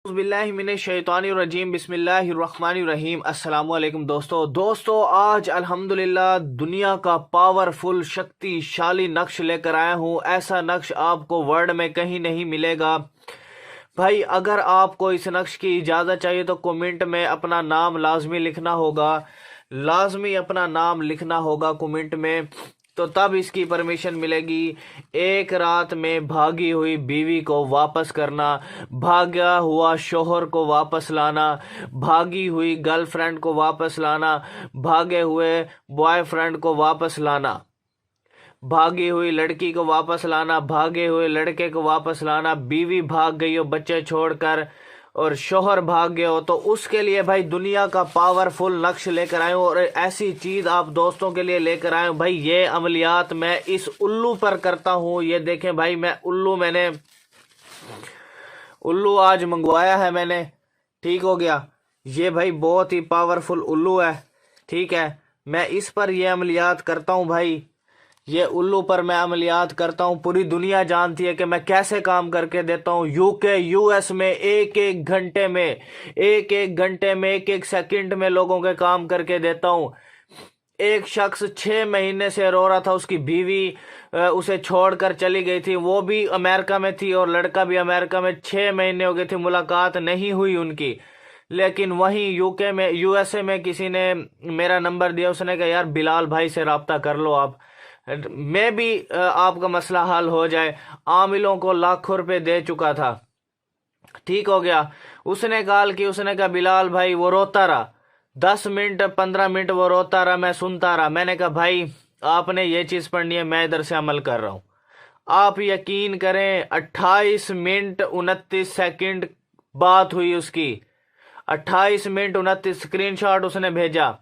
बिल्लाहि मिनश शैतानिर रजीम बिस्मिल्लाहिर रहमानिर रहीम। अस्सलाम वालेकुम दोस्तों आज अल्हम्दुलिल्लाह दुनिया का पावरफुल शक्तिशाली नक्श लेकर आया हूँ। ऐसा नक्श आपको वर्ल्ड में कहीं नहीं मिलेगा भाई। अगर आपको इस नक्श की इजाज़त चाहिए तो कमेंट में अपना नाम लाजमी लिखना होगा, लाजमी अपना नाम लिखना होगा कमेंट में, तो तब इसकी परमिशन मिलेगी। एक रात में भागी हुई बीवी को वापस करना, भागा हुआ शोहर को वापस लाना, भागी हुई गर्लफ्रेंड को वापस लाना, भागे हुए बॉयफ्रेंड को वापस लाना, भागी हुई लड़की को वापस लाना, भागे हुए लड़के को वापस लाना। बीवी भाग गई हो बच्चे छोड़कर और शोहर भाग गए हो, तो उसके लिए भाई दुनिया का पावरफुल नक्श लेकर आए हूँ और ऐसी चीज़ आप दोस्तों के लिए लेकर आए हूँ भाई। ये अमलियात मैं इस उल्लू पर करता हूँ। ये देखें भाई, मैंने उल्लू आज मंगवाया है मैंने, ठीक हो गया। ये भाई बहुत ही पावरफुल उल्लू है, ठीक है। मैं इस पर ये अमलियात करता हूँ भाई, ये उल्लू पर मैं अमलियात करता हूँ। पूरी दुनिया जानती है कि मैं कैसे काम करके देता हूँ। यूके यूएस में एक एक घंटे में, एक एक सेकंड में लोगों के काम करके देता हूँ। एक शख्स 6 महीने से रो रहा था, उसकी बीवी उसे छोड़कर चली गई थी, वो भी अमेरिका में थी और लड़का भी अमेरिका में। 6 महीने हो गए थे, मुलाकात नहीं हुई उनकी। लेकिन वहीं यूके में, यूएसए में किसी ने मेरा नंबर दिया, उसने कहा यार बिलाल भाई से रब्ता कर लो आप, मैं भी आपका मसला हल हो जाए। आमिलों को लाखों रुपए दे चुका था, ठीक हो गया। उसने कहा बिलाल भाई, वो रोता रहा 10 मिनट 15 मिनट, वो रोता रहा, मैं सुनता रहा। मैंने कहा भाई आपने ये चीज़ पढ़नी है, मैं इधर से अमल कर रहा हूँ। आप यकीन करें 28 मिनट 29 सेकंड बात हुई उसकी, 28 मिनट 29 स्क्रीनशॉट उसने भेजा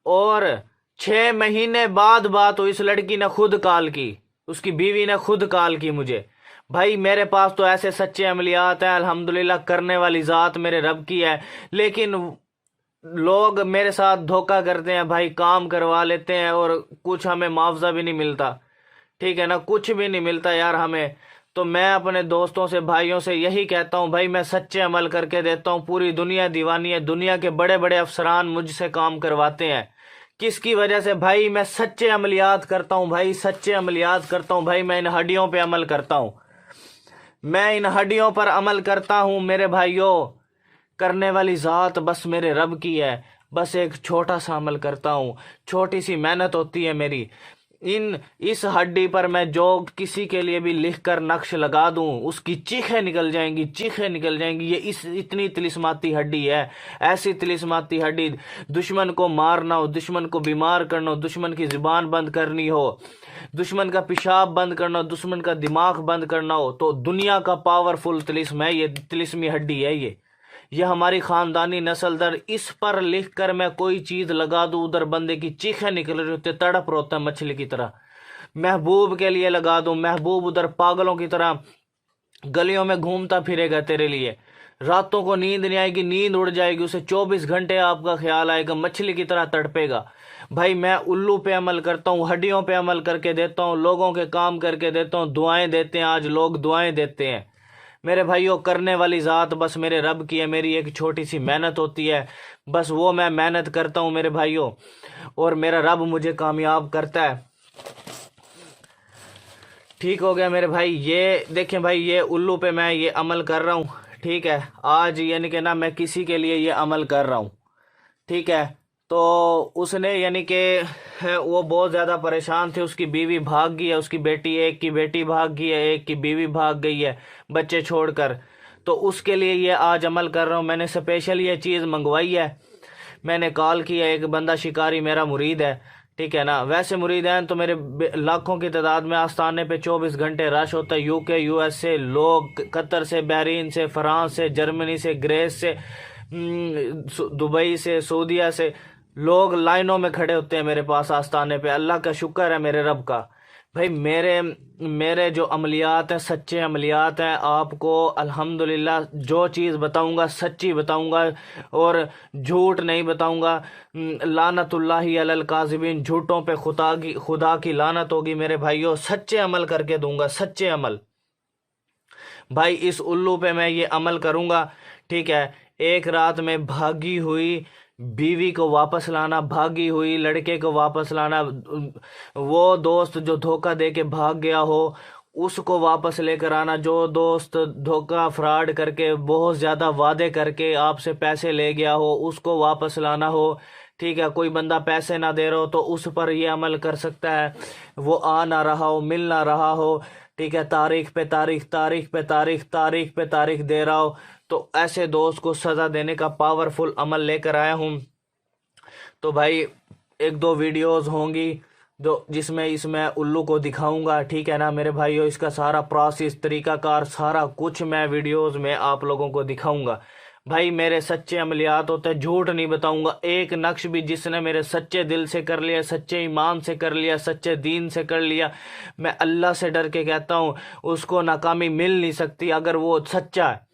और 6 महीने बाद बात हुई। इस लड़की ने खुद कॉल की, उसकी बीवी ने खुद कॉल की मुझे। भाई मेरे पास तो ऐसे सच्चे अमलियात हैं, अल्हम्दुलिल्लाह करने वाली ज़ात मेरे रब की है। लेकिन लोग मेरे साथ धोखा करते हैं भाई, काम करवा लेते हैं और कुछ हमें मुआवजा भी नहीं मिलता, ठीक है ना, कुछ भी नहीं मिलता यार हमें। तो मैं अपने दोस्तों से, भाइयों से यही कहता हूँ भाई, मैं सच्चे अमल करके देता हूँ। पूरी दुनिया दीवानी है, दुनिया के बड़े बड़े अफसरान मुझसे काम करवाते हैं। किसकी वजह से भाई? मैं सच्चे अमलियात करता हूँ भाई, सच्चे अमलियात करता हूँ भाई। मैं इन हड्डियों पे अमल करता हूँ, मैं इन हड्डियों पर अमल करता हूँ मेरे भाइयों। करने वाली ज़ात बस मेरे रब की है। बस एक छोटा सा अमल करता हूँ, छोटी सी मेहनत होती है मेरी। इस हड्डी पर मैं जो किसी के लिए भी लिख कर नक्श लगा दूं, उसकी चीखें निकल जाएंगी, चीखें निकल जाएंगी। ये इतनी तिलिस्माती हड्डी है, ऐसी तिलिस्माती हड्डी। दुश्मन को मारना हो, दुश्मन को बीमार करना हो, दुश्मन की ज़ुबान बंद करनी हो, दुश्मन का पेशाब बंद करना हो, दुश्मन का दिमाग बंद करना हो, तो दुनिया का पावरफुल तिलिस्म है ये, तिलिस्मी हड्डी है ये हमारी ख़ानदानी नस्ल दर। इस पर लिख कर मैं कोई चीज़ लगा दूँ, उधर बंदे की चीखें निकल रही होती, तड़प रोता है मछली की तरह। महबूब के लिए लगा दूँ, महबूब उधर पागलों की तरह गलियों में घूमता फिरेगा तेरे लिए। रातों को नींद नहीं आएगी, नींद उड़ जाएगी, उसे 24 घंटे आपका ख्याल आएगा, मछली की तरह तड़पेगा। भाई मैं उल्लू पे अमल करता हूँ, हड्डियों पे अमल करके देता हूँ, लोगों के काम करके देता हूँ, दुआएं देते हैं। आज लोग दुआएं देते हैं मेरे भाइयों। करने वाली ज़ात बस मेरे रब की है, मेरी एक छोटी सी मेहनत होती है, बस वो मैं मेहनत करता हूँ मेरे भाइयों, और मेरा रब मुझे कामयाब करता है, ठीक हो गया मेरे भाई। ये देखें भाई, ये उल्लू पे मैं ये अमल कर रहा हूँ, ठीक है। आज यानी कि ना मैं किसी के लिए ये अमल कर रहा हूँ, ठीक है। तो उसने यानी कि वो बहुत ज़्यादा परेशान थे, उसकी बीवी भाग गई है, उसकी बेटी, एक की बेटी भाग गई है, एक की बीवी भाग गई है बच्चे छोड़कर। तो उसके लिए ये आज अमल कर रहा हूँ। मैंने स्पेशल ये चीज़ मंगवाई है, मैंने कॉल किया। एक बंदा शिकारी मेरा मुरीद है, ठीक है ना। वैसे मुरीद हैं तो मेरे लाखों की तादाद में आस्थाने पे 24 घंटे रश होता है। यूके यूएस से लोग, कतर से, बहरीन से, फ्रांस से, जर्मनी से, ग्रीस से, दुबई से, सऊदीया से लोग लाइनों में खड़े होते हैं मेरे पास आस्थाने पे। अल्लाह का शुक्र है मेरे रब का। भाई मेरे जो अमलियात हैं सच्चे अमलियात हैं। आपको अल्हम्दुलिल्लाह जो चीज़ बताऊंगा सच्ची बताऊंगा और झूठ नहीं बताऊंगा। लानतुल्लाहि अलल काज़िबीन, झूठों पे खुदा की लानत होगी मेरे भाइयों। सच्चे अमल करके दूंगा, सच्चे अमल। भाई इस उल्लू पे मैं ये अमल करूँगा, ठीक है। एक रात में भागी हुई बीवी को वापस लाना, भागी हुई लड़के को वापस लाना, वो दोस्त जो धोखा दे के भाग गया हो उसको वापस लेकर आना, जो दोस्त धोखा फ्रॉड करके बहुत ज़्यादा वादे करके आपसे पैसे ले गया हो उसको वापस लाना हो, ठीक है। कोई बंदा पैसे ना दे रहा हो तो उस पर ये अमल कर सकता है, वो आ ना रहा हो, मिल ना रहा हो, ठीक है, तारीख पे तारीख, तारीख पे तारीख, तारीख पे तारीख दे रहा हो, तो ऐसे दोस्त को सज़ा देने का पावरफुल अमल लेकर आया हूँ। तो भाई एक दो वीडियोस होंगी जो जिसमें इसमें उल्लू को दिखाऊंगा, ठीक है ना मेरे भाइयों। इसका सारा प्रोसेस, तरीकाकार, सारा कुछ मैं वीडियोस में आप लोगों को दिखाऊंगा। भाई मेरे सच्चे अमलियात होते हैं, झूठ नहीं बताऊंगा। एक नक्श भी जिसने मेरे सच्चे दिल से कर लिया, सच्चे ईमान से कर लिया, सच्चे दीन से कर लिया, मैं अल्लाह से डर के कहता हूँ उसको नाकामी मिल नहीं सकती। अगर वो सच्चा है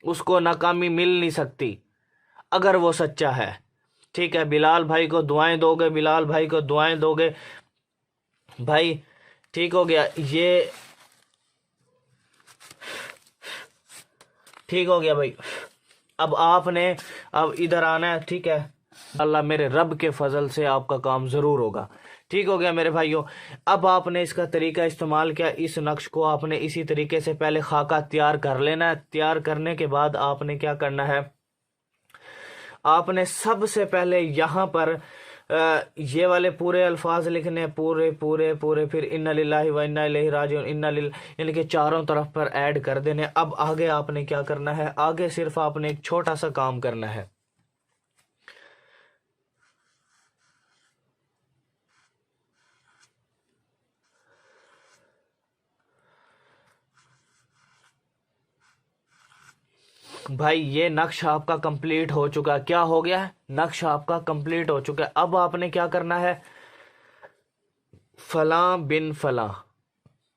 उसको नाकामी मिल नहीं सकती, अगर वो सच्चा है, ठीक है। बिलाल भाई को दुआएं दोगे, बिलाल भाई को दुआएं दोगे भाई, ठीक हो गया, ये ठीक हो गया भाई। अब आपने अब इधर आना है, ठीक है। अल्लाह मेरे रब के फजल से आपका काम ज़रूर होगा, ठीक हो गया मेरे भाइयों। अब आपने इसका तरीका इस्तेमाल किया, इस नक्श को आपने इसी तरीके से पहले खाका तैयार कर लेना है। तैयार करने के बाद आपने क्या करना है, आपने सबसे पहले यहाँ पर ये वाले पूरे अल्फाज लिखने, पूरे पूरे पूरे, फिर इन्ना लिल्लाहि व इन्ना इलैहि राजिऊन, यानी कि चारों तरफ पर ऐड कर देने। अब आगे आपने क्या करना है, आगे सिर्फ आपने एक छोटा सा काम करना है। भाई ये नक्श आपका कंप्लीट हो चुका है। क्या हो गया है, नक्श आपका कंप्लीट हो चुका है। अब आपने क्या करना है, फलां बिन फलां,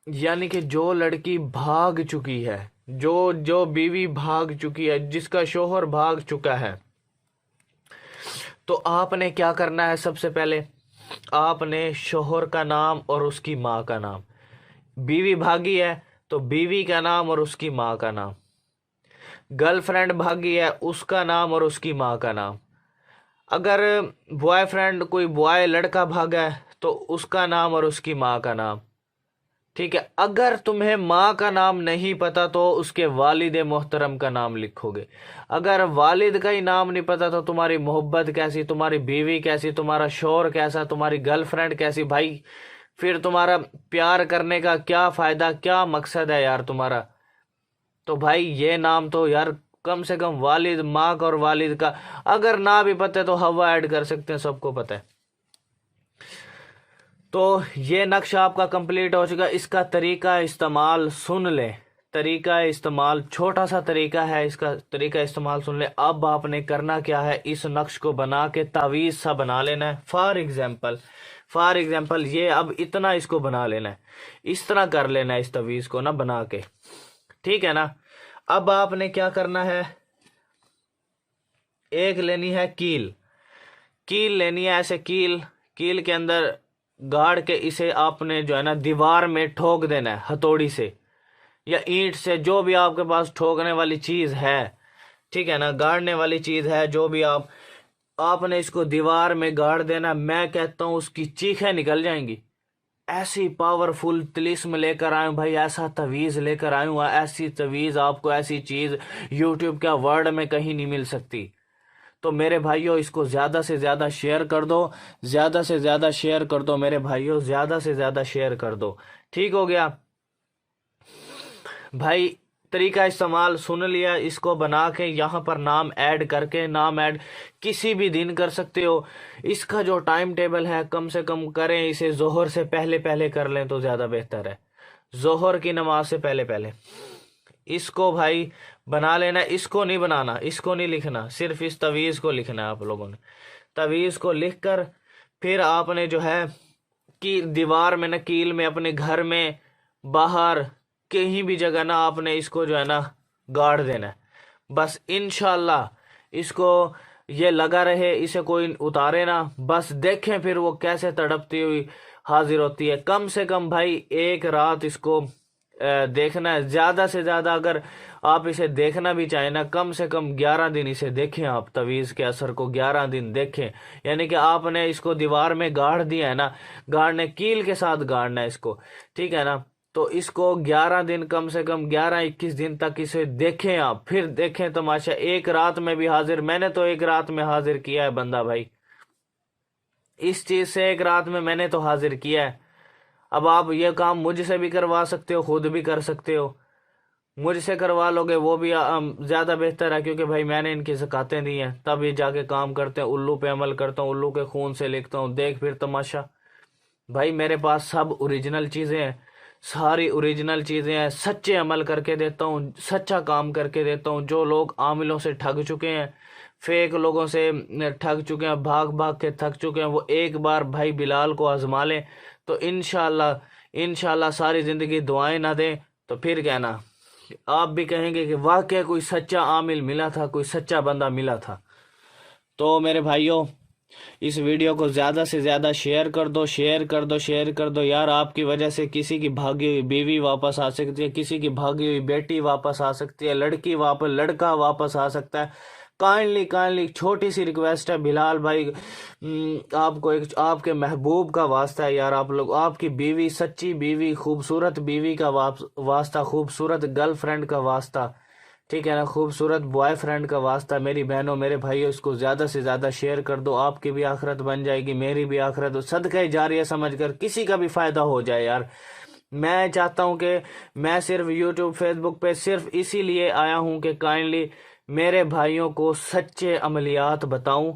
यानी कि जो लड़की भाग चुकी है, जो जो बीवी भाग चुकी है, जिसका शोहर भाग चुका है, तो आपने क्या करना है, सबसे पहले आपने शोहर का नाम और उसकी माँ का नाम, बीवी भागी है तो बीवी का नाम और उसकी माँ का नाम, गर्लफ्रेंड भागी है उसका नाम और उसकी माँ का नाम, अगर बॉयफ्रेंड कोई बॉय लड़का भागा है तो उसका नाम और उसकी माँ का नाम, ठीक है। अगर तुम्हें माँ का नाम नहीं पता तो उसके वालिद मोहतरम का नाम लिखोगे। अगर वालिद का ही नाम नहीं पता तो तुम्हारी मोहब्बत कैसी, तुम्हारी बीवी कैसी, तुम्हारा शौहर कैसा, तुम्हारी गर्लफ्रेंड कैसी, भाई फिर तुम्हारा प्यार करने का क्या फ़ायदा, क्या मकसद है यार तुम्हारा। तो भाई ये नाम तो यार कम से कम वालिद, माँ का और वालिद का, अगर ना भी पता है तो हवा ऐड कर सकते हैं, सबको पता है। तो ये नक्शा आपका कंप्लीट हो चुका। इसका तरीका इस्तेमाल सुन ले, तरीका इस्तेमाल छोटा सा तरीका है, इसका तरीका इस्तेमाल सुन ले। अब आपने करना क्या है, इस नक्श को बना के तावीज़ सा बना लेना है। फॉर एग्जाम्पल ये अब इतना इसको बना लेना है, इस तरह कर लेना है इस तावीज़ को ना बना के, ठीक है ना। अब आपने क्या करना है, एक लेनी है कील, कील लेनी है, ऐसे कील के अंदर गाड़ के इसे आपने जो है ना दीवार में ठोक देना है, हथौड़ी से या ईंट से, जो भी आपके पास ठोकने वाली चीज़ है, ठीक है ना, गाड़ने वाली चीज़ है, जो भी आपने इसको दीवार में गाड़ देना। मैं कहता हूँ उसकी चीखें निकल जाएंगी। ऐसी पावरफुल तिलिस्म लेकर आए भाई, ऐसा तवीज़ लेकर आया हूँ, ऐसी तवीज़ आपको, ऐसी चीज़ यूट्यूब का वर्ड में कहीं नहीं मिल सकती। तो मेरे भाइयों इसको ज़्यादा से ज़्यादा शेयर कर दो, ज़्यादा से ज़्यादा शेयर कर दो मेरे भाइयों, ज़्यादा से ज़्यादा शेयर कर दो, ठीक हो गया भाई। तरीका इस्तेमाल सुन लिया, इसको बना के यहाँ पर नाम ऐड करके, नाम ऐड किसी भी दिन कर सकते हो। इसका जो टाइम टेबल है कम से कम करें इसे जोहर से पहले पहले कर लें तो ज़्यादा बेहतर है, जोहर की नमाज से पहले पहले इसको भाई बना लेना। इसको नहीं बनाना, इसको नहीं लिखना, सिर्फ इस तवीज़ को लिखना है आप लोगों ने। तवीज़ को लिख कर फिर आपने जो है कि दीवार में, नकील में, अपने घर में, बाहर कहीं भी जगह ना आपने इसको जो है ना गाड़ देना है। बस इंशाल्लाह इसको ये लगा रहे, इसे कोई उतारे ना, बस देखें फिर वो कैसे तड़पती हुई हाजिर होती है। कम से कम भाई एक रात इसको دیکھنا ہے زیادہ سے زیادہ. اگر آپ اسے دیکھنا بھی چاہیں نا، کم سے کم 11 دن اسے دیکھیں. آپ تویز کے اثر کو 11 دن دیکھیں. یعنی کہ آپ نے اس کو دیوار میں گاڑ دیا ہے نا، گاڑنے کیل کے ساتھ گاڑنا ہے اس کو، ٹھیک ہے نا. تو اس کو 11 دن، کم سے کم 11-21 دن تک اسے دیکھیں آپ. پھر دیکھیں تماشا. ایک رات میں بھی حاضر، میں نے تو ایک رات میں حاضر کیا ہے بندہ بھائی. اس چیز سے ایک رات میں نے تو حاضر کیا ہے. اب آپ یہ کام مجھ سے بھی کروا سکتے ہو، خود بھی کر سکتے ہو. مجھ سے کروا لو گے وہ بھی زیادہ بہتر ہے، کیونکہ بھائی میں نے ان کی زکاتیں دی ہیں، تب یہ جا کے کام کرتے ہیں. الو پہ عمل کرتا ہوں، الو کے خون سے لکھتا ہوں. دیکھ پھر تماشا. بھائی میرے پاس سب اوریجنل چیزیں ہیں، ساری اوریجنل چیزیں ہیں. سچے عمل کر کے دیتا ہوں، سچا کام کر کے دیتا ہوں. جو لوگ عاملوں سے ٹھگ چکے ہیں، فیک لوگوں سے ٹھگ چکے ہیں، بھاگ بھاگ کے تھک چکے ہیں، وہ ایک بار بھائی بلال کو آزما لیں تو انشاءاللہ ساری زندگی دعائیں نہ دیں تو پھر کہنا آپ بھی کہیں گے کہ واقعی کوئی سچا عامل ملا تھا، کوئی سچا بندہ ملا تھا. تو میرے بھائیوں، اس ویڈیو کو زیادہ سے زیادہ شیئر کر دو، شیئر کر دو، شیئر کر دو یار. آپ کی وجہ سے کسی کی بھاگی ہوئی بیوی واپس آ سکتی ہے، کسی کی بھاگی ہوئی بیٹی واپس آ سکتی ہے، لڑکا واپس آ سکتا ہے. کائنڈلی چھوٹی سی ریکویسٹ ہے بلال بھائی، آپ کو آپ کے محبوب کا واسطہ ہے یار. آپ لوگ، آپ کی بیوی، سچی بیوی، خوبصورت بیوی کا واسطہ، خوبصورت گرل فرینڈ کا واسطہ، ٹھیک ہے نا، خوبصورت بوائے فرینڈ کا واسطہ. میری بہنوں، میرے بھائیوں، اس کو زیادہ سے زیادہ شیئر کر دو. آپ کی بھی آخرت بن جائے گی، میری بھی آخرت. صدقہ جاریہ سمجھ کر کسی کا بھی فائدہ ہو جائے یار. میں چاہتا ہوں کہ میں صرف یوٹیوب، فیس بک پہ صرف اسی لیے آیا ہوں کہ کائنڈلی میرے بھائیوں کو سچے عملیات بتاؤں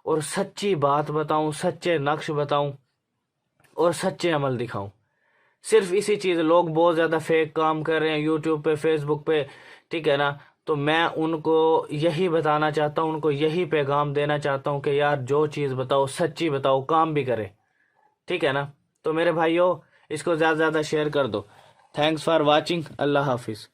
اور سچی بات بتاؤں، سچے نقش بتاؤں اور سچے عمل دکھاؤں. صرف اسی چیز. لوگ بہت زیادہ فیک کام کر رہے ہیں یوٹیوب پہ، فیس بک پہ، ٹھیک ہے نا. تو میں ان کو یہی بتانا چاہتا ہوں، ان کو یہی پیغام دینا چاہتا ہوں کہ یار جو چیز بتاؤ سچی بتاؤ، کام بھی کرے، ٹھیک ہے نا. تو میرے بھائیوں، اس کو زیادہ سے زیادہ شیئر کر دو. Thanks for watching. اللہ حافظ.